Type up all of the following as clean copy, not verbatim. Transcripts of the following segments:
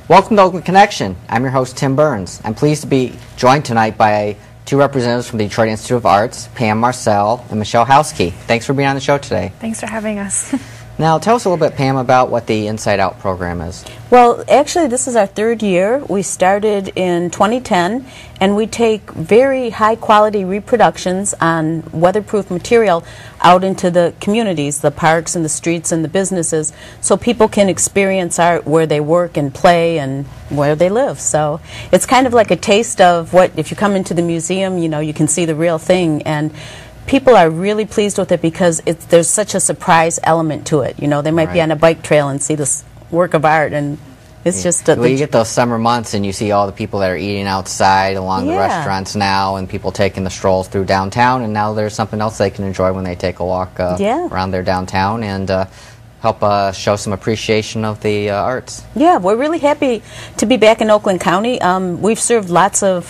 Welcome to Oakland Connection. I'm your host, Tim Burns. I'm pleased to be joined tonight by two representatives from the Detroit Institute of Arts, Pam Marcil and Michelle Hauske. Thanks for being on the show today. Thanks for having us. Now, tell us a little bit, Pam, about what the Inside Out program is. Well, actually, this is our third year. We started in 2010, and we take very high-quality reproductions on weatherproof material out into the communities, the parks and the streets and the businesses, so people can experience art where they work and play and where they live. So it's kind of like a taste of what, if you come into the museum, you know, you can see the real thing. And people are really pleased with it because there's such a surprise element to it. You know, they might be on a bike trail and see this work of art, and it's just well, you get those summer months and you see all the people that are eating outside along the restaurants now, and people taking the strolls through downtown, and now there's something else they can enjoy when they take a walk around their downtown and help show some appreciation of the arts. Yeah, we're really happy to be back in Oakland County. We've served lots of,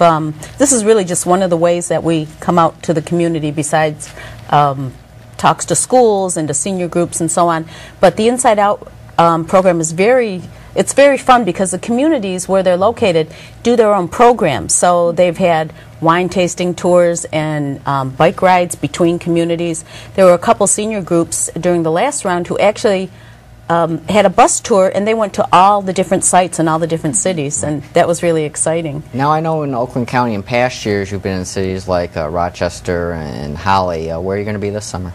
this is really just one of the ways that we come out to the community besides talks to schools and to senior groups and so on. But the Inside Out program is it's very fun because the communities where they're located do their own programs. So they've had wine tasting tours and bike rides between communities. There were a couple senior groups during the last round who actually had a bus tour, and they went to all the different sites in all the different cities, and that was really exciting. Now, I know in Oakland County in past years you've been in cities like Rochester and Holly. Where are you going to be this summer?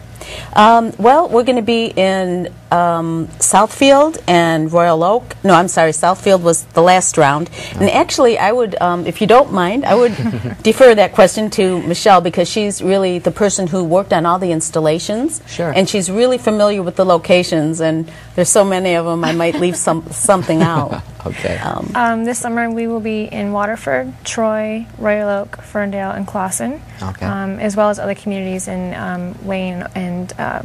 Well, we're going to be in Southfield and Royal Oak. No, I'm sorry, Southfield was the last round. And actually, I would, if you don't mind, I would defer that question to Michelle, because she's really the person who worked on all the installations. Sure. And she's really familiar with the locations, and there's so many of them I might leave something out. Okay. This summer we will be in Waterford, Troy, Royal Oak, Ferndale, and Clawson, as well as other communities in Wayne and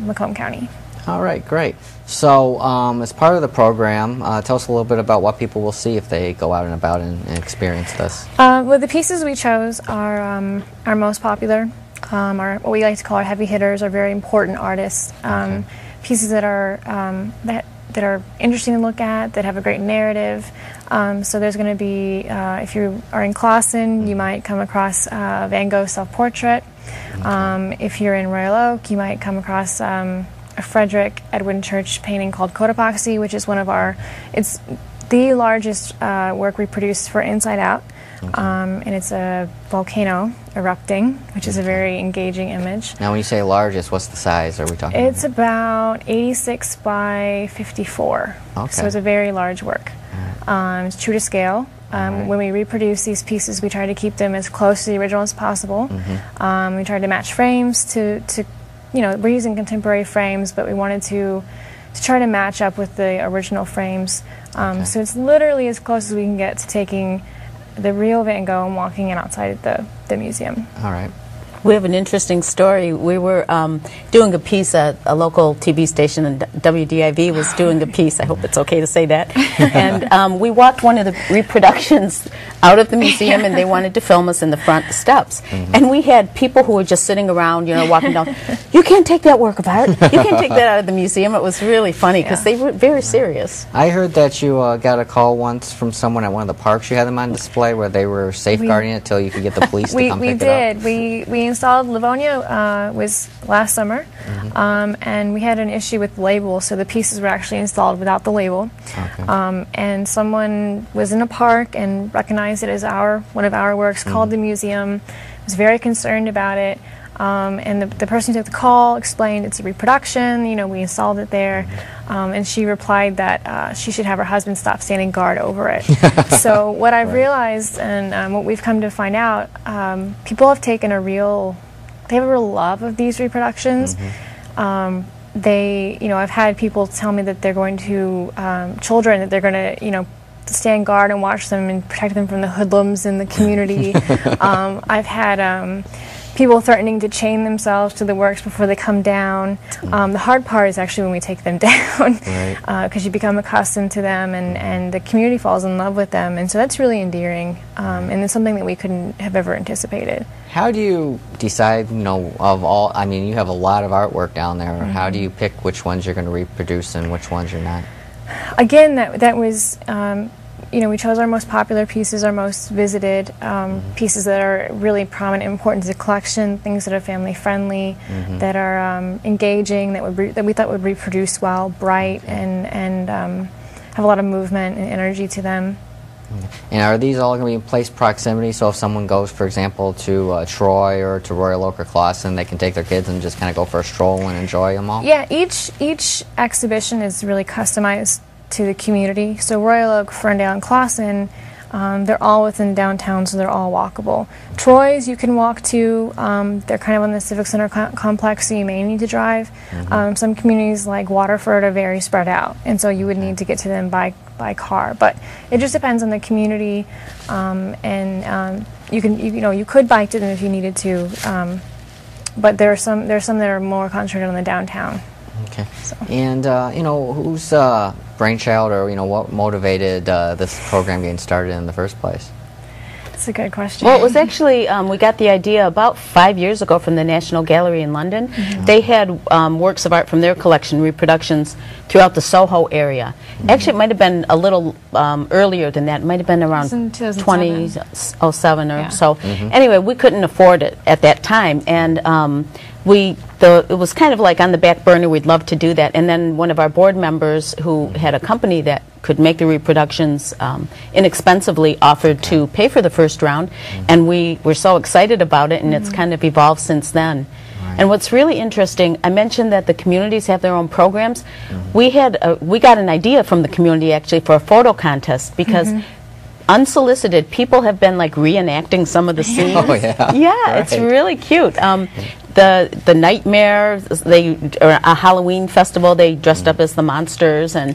Macomb County. All right, great. So as part of the program, tell us a little bit about what people will see if they go out and about and experience this. Well, the pieces we chose are our most popular, our, what we like to call our heavy hitters, are very important artists. Pieces that are that are interesting to look at, that have a great narrative. So there's going to be, if you are in Clawson, you might come across Van Gogh's self-portrait. If you're in Royal Oak, you might come across a Frederick Edwin Church painting called Cotopaxi, which is one of our, it's the largest work we produce for Inside Out. And it's a volcano erupting, which is a very engaging image. Now, when you say largest, what's the size are we talking about? It's about 86 by 54. Okay. So it's a very large work. It's true to scale. When we reproduce these pieces, we try to keep them as close to the original as possible. We try to match frames to you know, we're using contemporary frames, but we wanted to try to match up with the original frames. So it's literally as close as we can get to taking the real Van Gogh and walking in outside the museum. All right. We have an interesting story. We were doing a piece at a local TV station, and WDIV was doing a piece. I hope it's okay to say that. And we walked one of the reproductions out of the museum, and they wanted to film us in the front steps. And we had people who were just sitting around, you know, walking down. You can't take that work of art. You can't take that out of the museum. It was really funny because they were very serious. I heard that you got a call once from someone at one of the parks. You had them on display where they were safeguarding it till you could get the police to come pick it up. We installed Livonia was last summer, and we had an issue with the label, so the pieces were actually installed without the label. And someone was in a park and recognized it as one of our works, called the museum, was very concerned about it. And the person who took the call explained it's a reproduction, you know, we installed it there, and she replied that she should have her husband stop standing guard over it. So what I've realized, and what we've come to find out, people have taken they have a real love of these reproductions. You know, I've had people tell me that they're going to, children, that they're going to, you know, stand guard and watch them and protect them from the hoodlums in the community. I've had people threatening to chain themselves to the works before they come down. The hard part is actually when we take them down, because you become accustomed to them, and the community falls in love with them, and so that's really endearing, and it's something that we couldn't have ever anticipated. How do you decide, you know, of all, I mean, you have a lot of artwork down there, how do you pick which ones you're going to reproduce and which ones you're not? Again, that was we chose our most popular pieces, our most visited pieces that are really prominent and important to the collection, things that are family friendly, that are engaging, that we thought would reproduce well, bright, and have a lot of movement and energy to them. And are these all going to be in place proximity? So if someone goes, for example, to Troy or to Royal Oak or Clawson, they can take their kids and just kind of go for a stroll and enjoy them all? Yeah, each exhibition is really customized to the community. So Royal Oak, Ferndale, and Clawson, they're all within downtown, so they're all walkable. Troy's you can walk to. They're kind of on the Civic Center complex, so you may need to drive. Some communities like Waterford are very spread out, and so you would need to get to them by car. But it just depends on the community, and you could bike to them if you needed to. But there are some that are more concentrated on the downtown. Okay. So. And whose brainchild, or what motivated this program getting started in the first place? That's a good question. Well, it was actually, we got the idea about 5 years ago from the National Gallery in London. They had works of art from their collection, reproductions throughout the Soho area. Actually, it might have been a little earlier than that. It might have been around 2007 or so. Anyway, we couldn't afford it at that time, and it was kind of like on the back burner. We'd love to do that, and then one of our board members who had a company that could make the reproductions inexpensively offered to pay for the first round, and we were so excited about it, and it's kind of evolved since then. And what's really interesting, I mentioned that the communities have their own programs. We got an idea from the community actually for a photo contest, because unsolicited people have been like reenacting some of the scenes. Oh yeah. Yeah, it's really cute. The Nightmare, or a Halloween festival, they dressed up as the monsters, and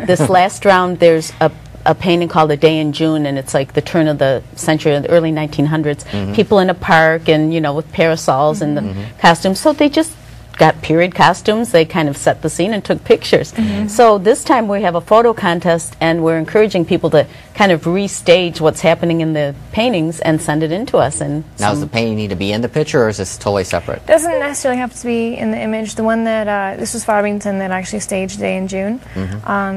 this last round there's a painting called A Day in June, and it's like the turn of the century, the early 1900s. People in a park, and with parasols and the costumes. So they just got period costumes. They kind of set the scene and took pictures. So this time we have a photo contest, and we're encouraging people to kind of restage what's happening in the paintings and send it in to us. And now, does the painting need to be in the picture, or is this totally separate? Doesn't necessarily have to be in the image. The one that this was Farmington that actually staged Day in June.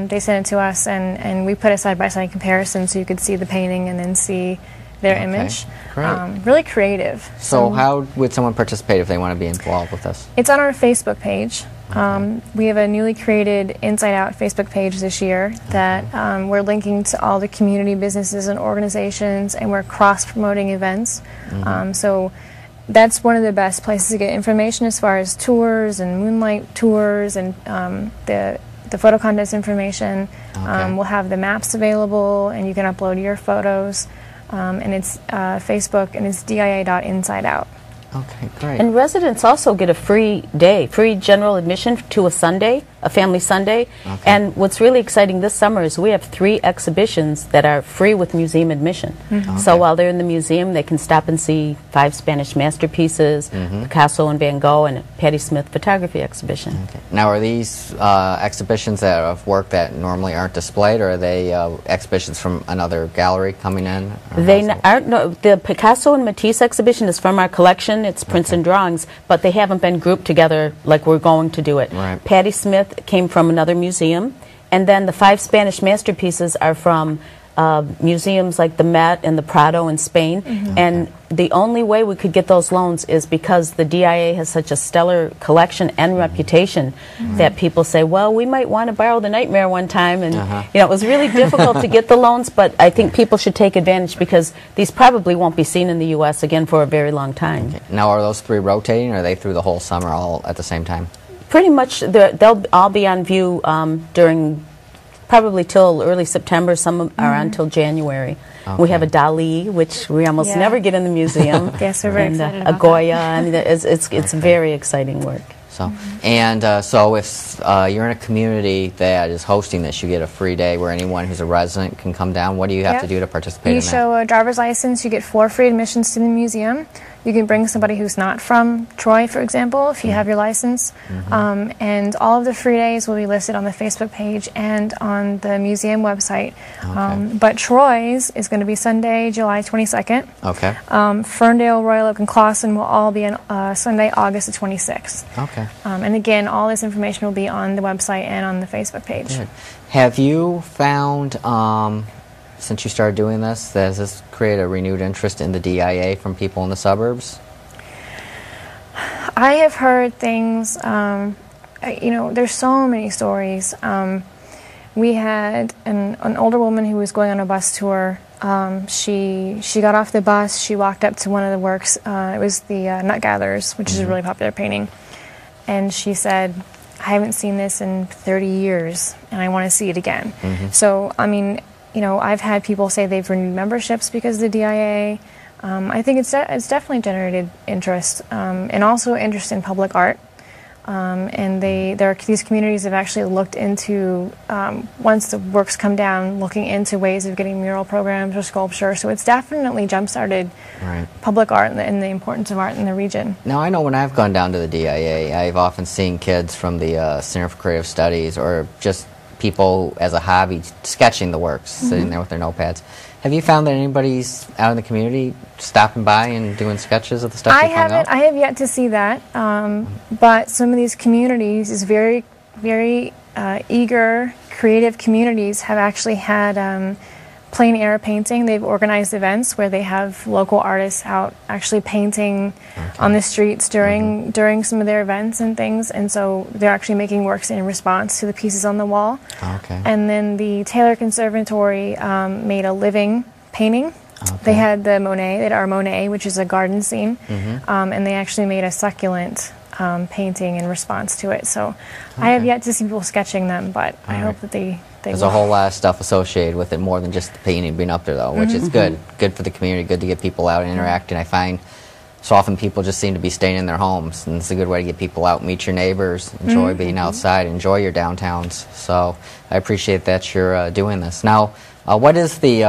They sent it to us, and we put a side-by-side comparison so you could see the painting and then see their image. Really creative. So how would someone participate if they want to be involved with this? It's on our Facebook page. We have a newly created Inside Out Facebook page this year that we're linking to all the community businesses and organizations, and we're cross-promoting events. So that's one of the best places to get information as far as tours and moonlight tours and the photo contest information. We'll have the maps available, and you can upload your photos. And it's Facebook, and it's dia.insideout. Okay, great. And residents also get a free day, free general admission to a Sunday, a family Sunday. And what's really exciting this summer is we have 3 exhibitions that are free with museum admission. So while they're in the museum, they can stop and see 5 Spanish masterpieces, Picasso and Van Gogh, and a Patti Smith photography exhibition. Now, are these exhibitions that of work that normally aren't displayed, or are they exhibitions from another gallery coming in? They aren't. No, the Picasso and Matisse exhibition is from our collection. It's prints and drawings, but they haven't been grouped together like we're going to do it. Patti Smith came from another museum, and then the 5 Spanish masterpieces are from museums like the Met and the Prado in Spain. And the only way we could get those loans is because the DIA has such a stellar collection and reputation that people say, well, we might want to borrow the Nightmare one time. And it was really difficult to get the loans, but I think people should take advantage, because these probably won't be seen in the U.S. again for a very long time. Now, are those 3 rotating, or are they through the whole summer all at the same time? Pretty much, they'll all be on view during probably till early September. Some are on till January. We have a Dali, which we almost never get in the museum. Yes, we're very excited about a Goya. I mean, it's very exciting work. So, so if you're in a community that is hosting this, you get a free day where anyone who's a resident can come down. What do you have to do to participate in that? You show a driver's license, you get 4 free admissions to the museum. You can bring somebody who's not from Troy, for example, if you have your license. And all of the free days will be listed on the Facebook page and on the museum website. But Troy's is going to be Sunday, July 22nd. Ferndale, Royal Oak, and Clawson will all be on Sunday, August the 26th. And again, all this information will be on the website and on the Facebook page. Have you found since you started doing this? Has this created a renewed interest in the DIA from people in the suburbs? I have heard things, you know, there's so many stories. We had an older woman who was going on a bus tour. She got off the bus, she walked up to one of the works, it was the Nut Gatherers, which is a really popular painting, and she said, I haven't seen this in 30 years, and I want to see it again. So, I mean, you know, I've had people say they've renewed memberships because of the DIA. I think it's definitely generated interest, and also interest in public art. And these communities have actually looked into, once the works come down, looking into ways of getting mural programs or sculpture. So it's definitely jump-started public art and the importance of art in the region. Now, I know when I've gone down to the DIA, I've often seen kids from the Center for Creative Studies or just people as a hobby sketching the works, sitting there with their notepads. Have you found that anybody's out in the community stopping by and doing sketches of the stuff you hung out? I have yet to see that, but some of these communities, is very, very eager, creative communities, have actually had plein air painting. They've organized events where they have local artists out actually painting on the streets during some of their events and things, and so they're actually making works in response to the pieces on the wall. And then the Taylor Conservatory made a living painting. They had the Monet, they had our Monet, which is a garden scene, and they actually made a succulent painting in response to it. So I have yet to see people sketching them, but I hope that they There's a whole lot of stuff associated with it, more than just the painting being up there, though, which is good. Good for the community, good to get people out and interacting. I find so often people just seem to be staying in their homes, and it's a good way to get people out, meet your neighbors, enjoy being outside, enjoy your downtowns. So I appreciate that you're doing this. Now, what is the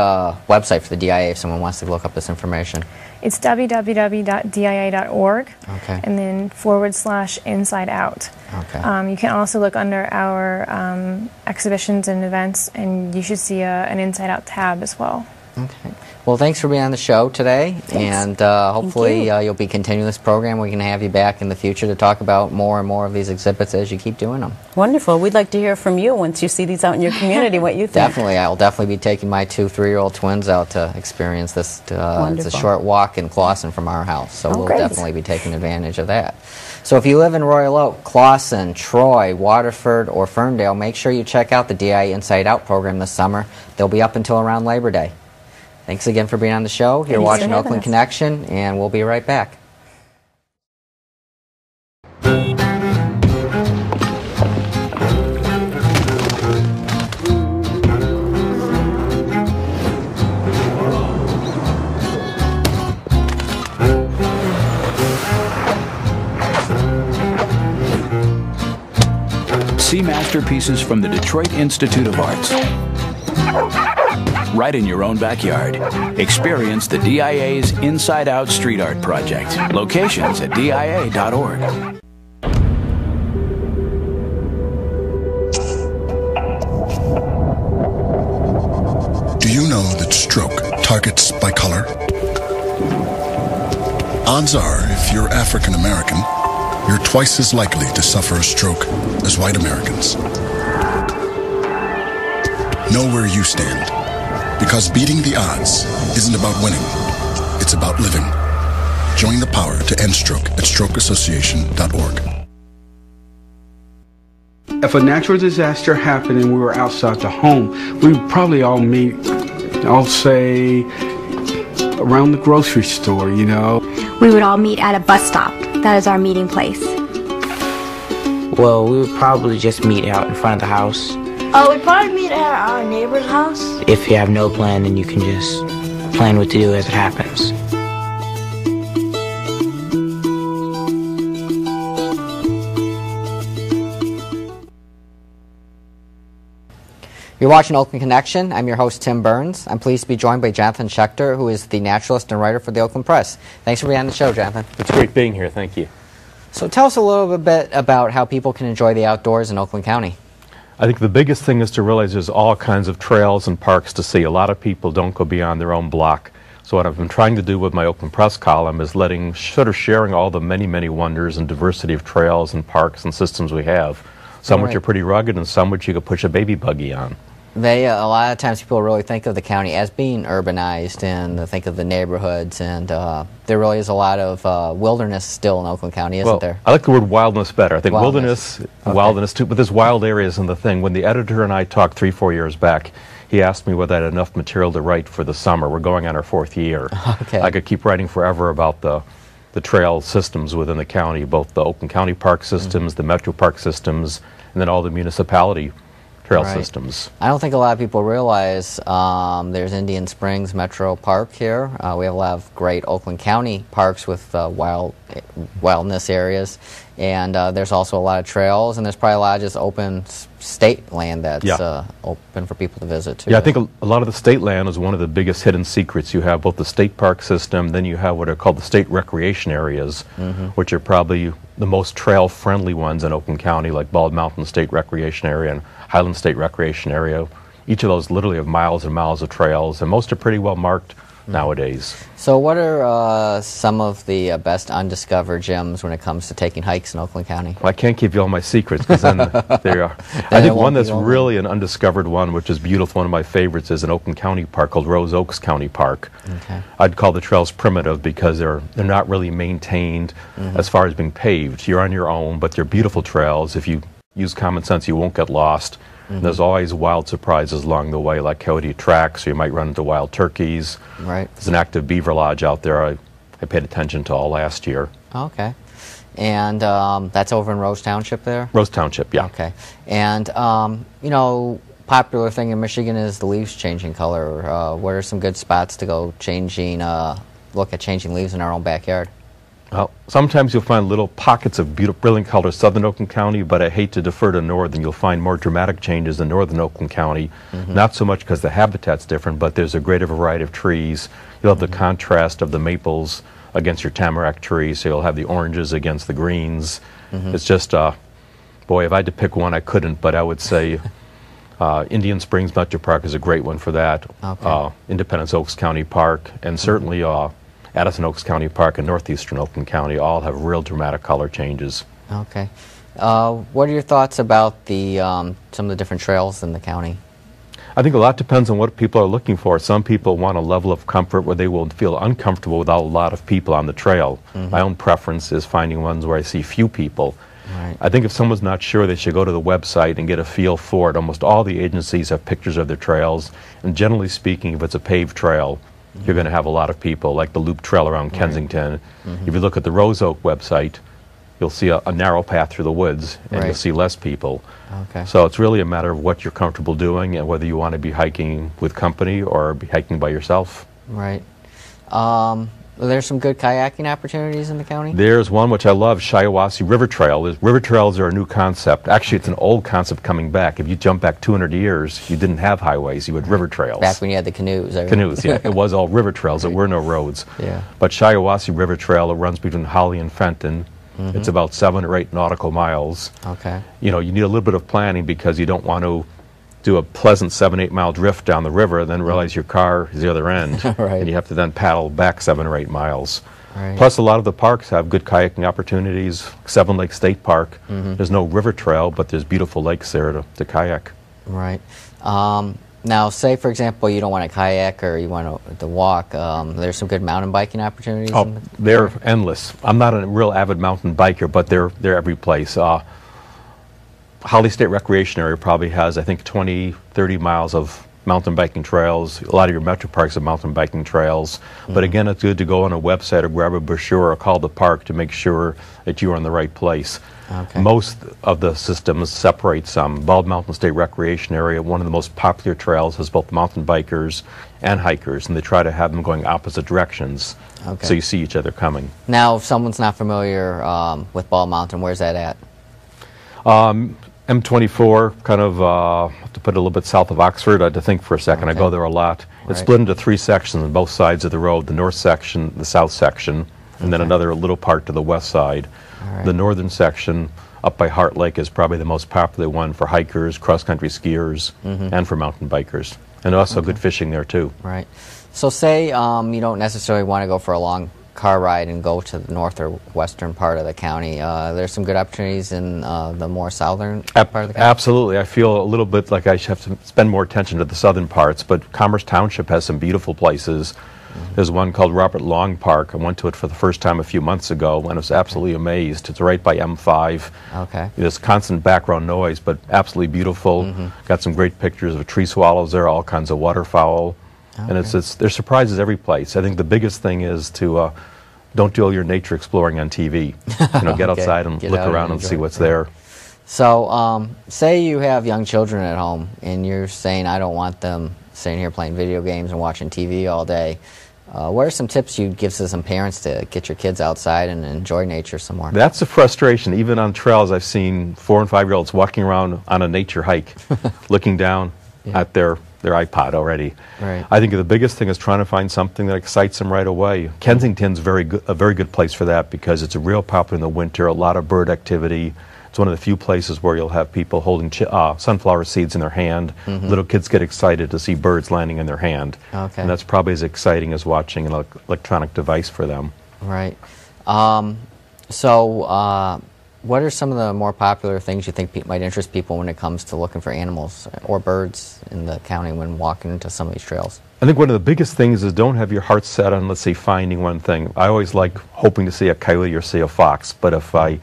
website for the DIA if someone wants to look up this information? It's www.dia.org, and then /Inside Out. You can also look under our exhibitions and events, and you should see an Inside Out tab as well. Well, thanks for being on the show today, and hopefully you'll be continuing this program. We can have you back in the future to talk about more and more of these exhibits as you keep doing them. Wonderful. We'd like to hear from you once you see these out in your community, what you think. Definitely. I'll definitely be taking my 2 3-year-old twins out to experience this. It's a short walk in Clawson from our house, so we'll definitely be taking advantage of that. So if you live in Royal Oak, Clawson, Troy, Waterford, or Ferndale, make sure you check out the DIA Inside Out program this summer. They'll be up until around Labor Day. Thanks again for being on the show. You're watching Oakland Connection, and we'll be right back. See masterpieces from the Detroit Institute of Arts right in your own backyard. Experience the DIA's Inside Out Street Art Project. Locations at dia.org. Do you know that stroke targets by color? Odds are, if you're African American, you're twice as likely to suffer a stroke as white Americans. Know where you stand, because beating the odds isn't about winning, it's about living. Join the power to end stroke at strokeassociation.org. If a natural disaster happened and we were outside the home, we would probably all meet, I'll say, around the grocery store, you know. We would all meet at a bus stop. That is our meeting place. Well, we would probably just meet out in front of the house. We'd probably meet at our neighbor's house. If you have no plan, then you can just plan what to do as it happens. You're watching Oakland Connection. I'm your host, Tim Burns. I'm pleased to be joined by Jonathan Schechter, who is the naturalist and writer for the Oakland Press. Thanks for being on the show, Jonathan. It's great being here. Thank you. So tell us a little bit about how people can enjoy the outdoors in Oakland County. I think the biggest thing is to realize there's all kinds of trails and parks to see. A lot of people don't go beyond their own block. So what I've been trying to do with my Oakland Press column is sharing all the many, many wonders and diversity of trails and parks and systems we have. Some which are pretty rugged and some which you could push a baby buggy on. They a lot of times people really think of the county as being urbanized, and they think of the neighborhoods, and there really is a lot of wilderness still in Oakland County, isn't there? I like the word wildness better. I think wilderness, wilderness too, but this wild area isn't the thing. When the editor and I talked 3-4 years back, he asked me whether I had enough material to write for the summer. We're going on our 4th year. Okay. I could keep writing forever about the trail systems within the county, both the Oakland County park systems, the Metro Park systems, and then all the municipality trail systems. I don't think a lot of people realize there's Indian Springs Metro Park here. We have a lot of great Oakland County parks with wildness areas, and there's also a lot of trails, and there's probably a lot of just open state land that's open for people to visit too. Yeah, I think a lot of the state land is one of the biggest hidden secrets. You have both the state park system, then you have what are called the state recreation areas, which are probably the most trail-friendly ones in Oakland County, like Bald Mountain State Recreation Area and Highland State Recreation Area. Each of those literally have miles and miles of trails, and most are pretty well marked nowadays. So what are some of the best undiscovered gems when it comes to taking hikes in Oakland County? Well, I can't give you all my secrets, because then there you are. I think one that's really an undiscovered one, which is beautiful, one of my favorites, is an Oakland County park called Rose Oaks County Park. Okay. I'd call the trails primitive because they're not really maintained as far as being paved. You're on your own, but they're beautiful trails. If you use common sense, you won't get lost. There's always wild surprises along the way, like coyote tracks, or you might run into wild turkeys. Right. There's an active beaver lodge out there I paid attention to all last year. Okay. And that's over in Rose Township there? Rose Township, yeah. Okay. And, you know, popular thing in Michigan is the leaves changing color. What are some good spots to go look at changing leaves in our own backyard? Well, sometimes you'll find little pockets of beautiful, brilliant colors southern Oakland County, but I hate to defer to northern. You'll find more dramatic changes in northern Oakland County, not so much because the habitat's different, but there's a greater variety of trees. You'll have the contrast of the maples against your tamarack trees, so you'll have the oranges against the greens. It's just, boy, if I had to pick one, I couldn't, but I would say Indian Springs Metro Park is a great one for that. Okay. Independence Oaks County Park, and certainly Addison Oaks County Park and northeastern Oakland County all have real dramatic color changes. Okay. What are your thoughts about the some of the different trails in the county? I think a lot depends on what people are looking for. Some people want a level of comfort where they will feel uncomfortable without a lot of people on the trail. My own preference is finding ones where I see few people. Right. I think if someone's not sure, they should go to the website and get a feel for it. Almost all the agencies have pictures of their trails, and generally speaking, if it's a paved trail, you're going to have a lot of people, like the Loop Trail around Kensington. If you look at the Rose Oak website, you'll see a narrow path through the woods, and you'll see less people. Okay. So it's really a matter of what you're comfortable doing and whether you want to be hiking with company or be hiking by yourself. Right. There's some good kayaking opportunities in the county? There's one which I love, Shiawassee River Trail. River trails are a new concept. Actually, it's an old concept coming back. If you jump back 200 years, you didn't have highways, you had river trails. Back when you had the canoes. Canoes, yeah. It was all river trails. There were no roads. Yeah. But Shiawassee River Trail, it runs between Holly and Fenton. It's about 7 or 8 nautical miles. Okay. You know, you need a little bit of planning because you don't want to do a pleasant 7-8 mile drift down the river and then realize your car is the other end. Right. And you have to then paddle back 7 or 8 miles. Right. Plus, a lot of the parks have good kayaking opportunities. Seven Lake State Park, there's no river trail, but there's beautiful lakes there to kayak. Right. Now, say, for example, you don't want to kayak or you want to walk. There's some good mountain biking opportunities. Oh, they're endless. I'm not a real avid mountain biker, but they're every place. Holly State Recreation Area probably has, I think, 20, 30 miles of mountain biking trails. A lot of your metro parks have mountain biking trails. But again, it's good to go on a website or grab a brochure or call the park to make sure that you're in the right place. Okay. Most of the systems separate some. Bald Mountain State Recreation Area, one of the most popular trails, has both mountain bikers and hikers, and they try to have them going opposite directions. Okay. So you see each other coming. Now, if someone's not familiar with Bald Mountain, where's that at? M24, kind of, to put it a little bit south of Oxford. I had to think for a second. I go there a lot. It's split into 3 sections on both sides of the road, the north section, the south section, and then another little part to the west side. The northern section up by Heart Lake is probably the most popular one for hikers, cross-country skiers, and for mountain bikers. And also good fishing there, too. Right. So say you don't necessarily want to go for a long car ride and go to the north or western part of the county. There's some good opportunities in the more southern part of the county. Absolutely. I feel a little bit like I should have to spend more attention to the southern parts, but Commerce Township has some beautiful places. There's one called Robert Long Park. I went to it for the first time a few months ago and I was absolutely amazed. It's right by M5. Okay. There's constant background noise, but absolutely beautiful. Got some great pictures of tree swallows there, all kinds of waterfowl. And there's surprises every place. I think the biggest thing is to don't do all your nature exploring on TV. Get outside and look around and see what's there. So, say you have young children at home and you're saying, I don't want them sitting here playing video games and watching TV all day. What are some tips you'd give to some parents to get your kids outside and enjoy nature some more? That's a frustration. Even on trails, I've seen 4- and 5-year-olds walking around on a nature hike, looking down at their iPod already. Right. I think the biggest thing is trying to find something that excites them right away. Kensington's a very good place for that because it's a real popular in the winter, a lot of bird activity. It's one of the few places where you'll have people holding sunflower seeds in their hand. Little kids get excited to see birds landing in their hand. Okay. And that's probably as exciting as watching an electronic device for them. Right. What are some of the more popular things you think might interest people when it comes to looking for animals or birds in the county when walking into some of these trails? I think one of the biggest things is don't have your heart set on, let's say, finding one thing. I always like hoping to see a coyote or see a fox, but if I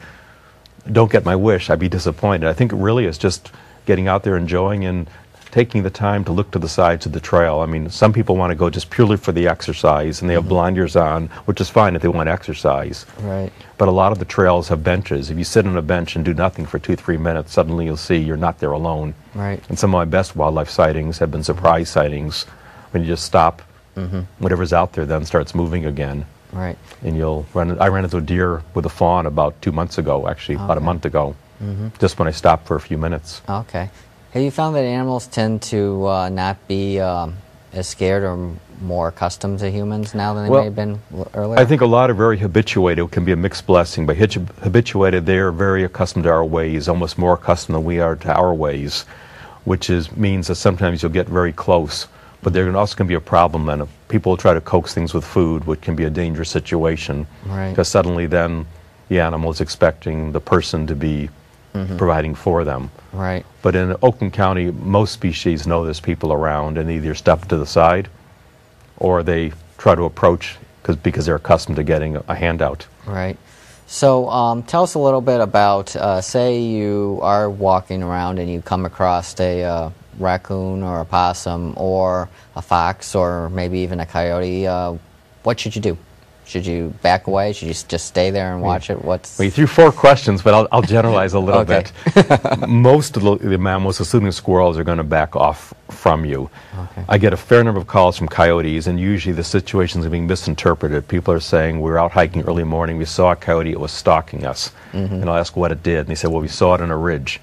don't get my wish, I'd be disappointed. I think it really is just getting out there, enjoying, and taking the time to look to the sides of the trail. I mean, some people want to go just purely for the exercise, and they have blinders on, which is fine if they want exercise. Right. But a lot of the trails have benches. If you sit on a bench and do nothing for 2-3 minutes, suddenly you'll see you're not there alone. Right. And some of my best wildlife sightings have been surprise sightings when you just stop, whatever's out there then starts moving again. Right. And I ran into a deer with a fawn about 2 months ago, actually, about a month ago, just when I stopped for a few minutes. Okay. Have you found that animals tend to not be as scared or more accustomed to humans now than they may have been earlier? I think a lot are very habituated. It can be a mixed blessing. By habituated, they are very accustomed to our ways, almost more accustomed than we are to our ways, which means that sometimes you'll get very close. But there also can be a problem then. People will try to coax things with food, which can be a dangerous situation. Right. Because suddenly then the animal is expecting the person to be providing for them. Right. But in Oakland County, most species know there's people around and either step to the side or they try to approach because they're accustomed to getting a handout. Right. So tell us a little bit about, say you are walking around and you come across a raccoon or a possum or a fox or maybe even a coyote. What should you do? Should you back away? Should you just stay there and watch it? Well, you threw 4 questions, but I'll generalize a little bit. Most of the mammals, including squirrels, are going to back off from you. Okay. I get a fair number of calls from coyotes, and usually the situations are being misinterpreted. People are saying, we were out hiking early morning, we saw a coyote, it was stalking us. And I'll ask what it did, and they say, well, we saw it on a ridge.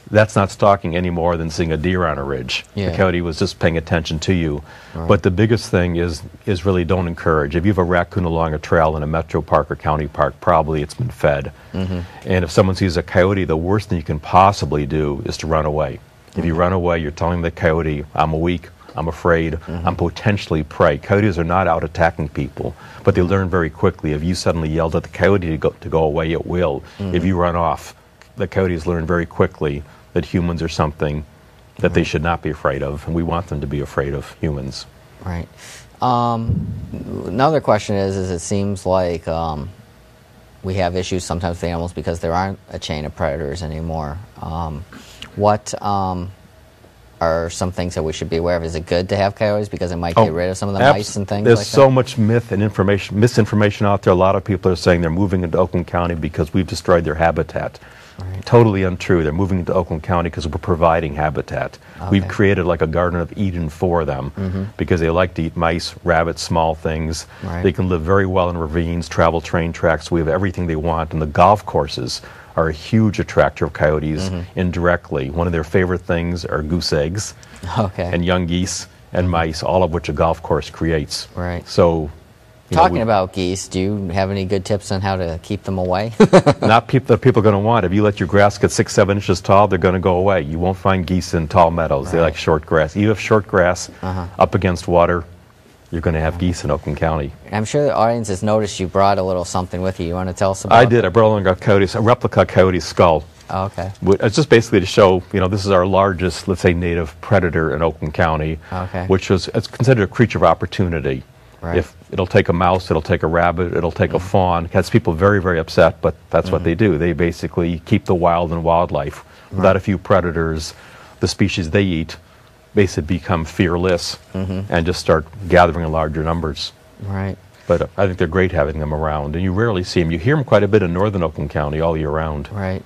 That's not stalking any more than seeing a deer on a ridge. Yeah. The coyote was just paying attention to you. Right. But the biggest thing is really don't encourage. If you have a raccoon along a trail in a metro park or county park, probably it's been fed. And if someone sees a coyote, the worst thing you can possibly do is to run away. If you run away, you're telling the coyote, I'm weak, I'm afraid, I'm potentially prey. Coyotes are not out attacking people, but they learn very quickly. If you suddenly yelled at the coyote to go away, it will. If you run off, the coyotes learn very quickly that humans are something that they should not be afraid of, and we want them to be afraid of humans. Right. Another question is it seems like we have issues sometimes with animals because there aren't a chain of predators anymore. What are some things that we should be aware of? Is it good to have coyotes because it might get rid of some of the mice and things There's like that? so much myth and misinformation out there. A lot of people are saying they're moving into Oakland County because we've destroyed their habitat. Right. Totally untrue. They're moving into Oakland County because we're providing habitat. Okay. We've created like a Garden of Eden for them because they like to eat mice, rabbits, small things. Right. They can live very well in ravines, travel train tracks. We have everything they want, and the golf courses are a huge attractor of coyotes indirectly. One of their favorite things are goose eggs and young geese and mice, all of which a golf course creates. Right. So, talking about geese, do you have any good tips on how to keep them away? Not people that people are going to want. If you let your grass get 6-7 inches tall, they're going to go away. You won't find geese in tall meadows. They like short grass. You have short grass up against water, you're going to have geese in Oakland County. I'm sure the audience has noticed you brought a little something with you. You want to tell us about I did. I brought along a replica coyote skull. Oh, okay. It's just basically to show, this is our largest, let's say, native predator in Oakland County, which is it's considered a creature of opportunity. Right. If it'll take a mouse, it'll take a rabbit, it'll take a fawn. It has people very, very upset, but that's what they do. They basically keep the wild and wildlife. Without a few predators, the species they eat basically become fearless and just start gathering in larger numbers. Right. But I think they're great having them around, and you rarely see them. You hear them quite a bit in northern Oakland County all year round. Right.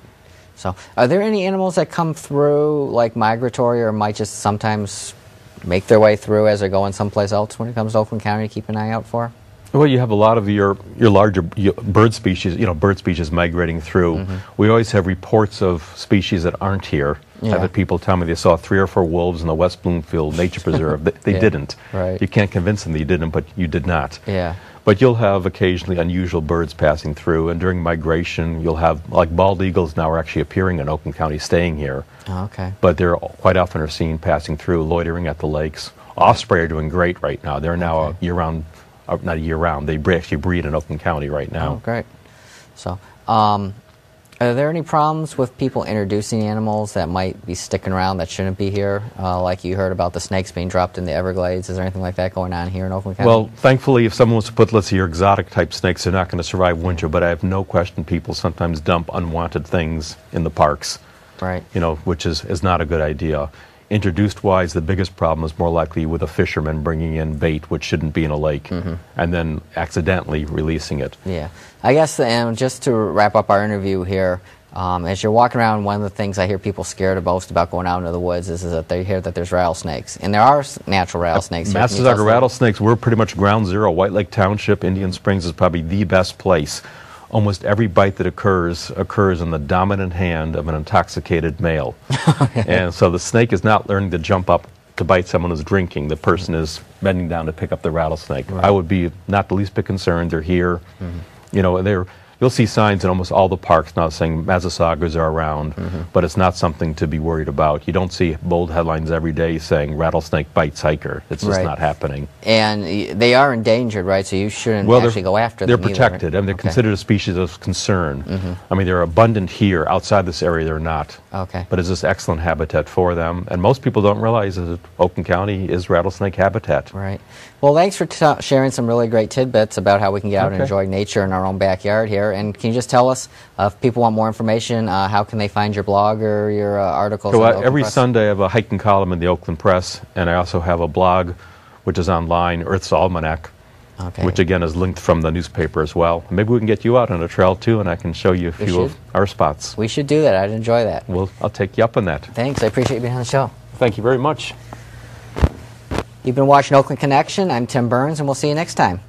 So, are there any animals that come through, like migratory, or might just sometimes make their way through as they're going someplace else when it comes to Oakland County to keep an eye out for? Well, you have a lot of your larger bird species migrating through. We always have reports of species that aren't here. I've had people tell me they saw 3 or 4 wolves in the West Bloomfield Nature Preserve. They didn't. Right. You can't convince them that you didn't, but you did not. Yeah. But you'll have occasionally unusual birds passing through, and during migration, you'll have, like bald eagles now are actually appearing in Oakland County, staying here. Oh, okay. But they're quite often are seen passing through, loitering at the lakes. Osprey are doing great right now. They're now a year-round, not year-round, they actually breed in Oakland County right now. Oh, great. So, are there any problems with people introducing animals that might be sticking around that shouldn't be here? Like you heard about the snakes being dropped in the Everglades. Is there anything like that going on here in Oakland County? Well, thankfully, if someone was to put, let's say, your exotic-type snakes, they're not going to survive winter, but I have no question people sometimes dump unwanted things in the parks, right? Which is not a good idea. Introduced-wise, the biggest problem is more likely with a fisherman bringing in bait which shouldn't be in a lake and then accidentally releasing it. Yeah. I guess, and just to wrap up our interview here, as you're walking around, one of the things I hear people scared most about going out into the woods is that they hear that there's rattlesnakes. And there are natural rattlesnakes here. Massasauga rattlesnakes, we're pretty much ground zero. White Lake Township, Indian Springs is probably the best place. Almost every bite that occurs in the dominant hand of an intoxicated male. And so the snake is not learning to jump up to bite someone who's drinking. The person is bending down to pick up the rattlesnake. Right. I would be not the least bit concerned. They're here. You'll see signs in almost all the parks now saying Massasaugas are around, but it's not something to be worried about. You don't see bold headlines every day saying rattlesnake bites hiker. It's just not happening. And they are endangered, right? So you shouldn't actually go after them. They're protected, and they're considered a species of concern. I mean, they're abundant here. Outside this area, they're not. Okay. But it's this excellent habitat for them, and most people don't realize that Oakland County is rattlesnake habitat. Right. Well, thanks for sharing some really great tidbits about how we can get out and enjoy nature in our own backyard here. And can you just tell us, if people want more information, how can they find your blog or your articles? So every Sunday I have a hiking column in the Oakland Press, and I also have a blog which is online, Earth's Almanac, which again is linked from the newspaper as well. Maybe we can get you out on a trail too, and I can show you a few of our spots. We should do that. I'd enjoy that. Well, I'll take you up on that. Thanks. I appreciate you being on the show. Thank you very much. You've been watching Oakland Connection. I'm Tim Burns, and we'll see you next time.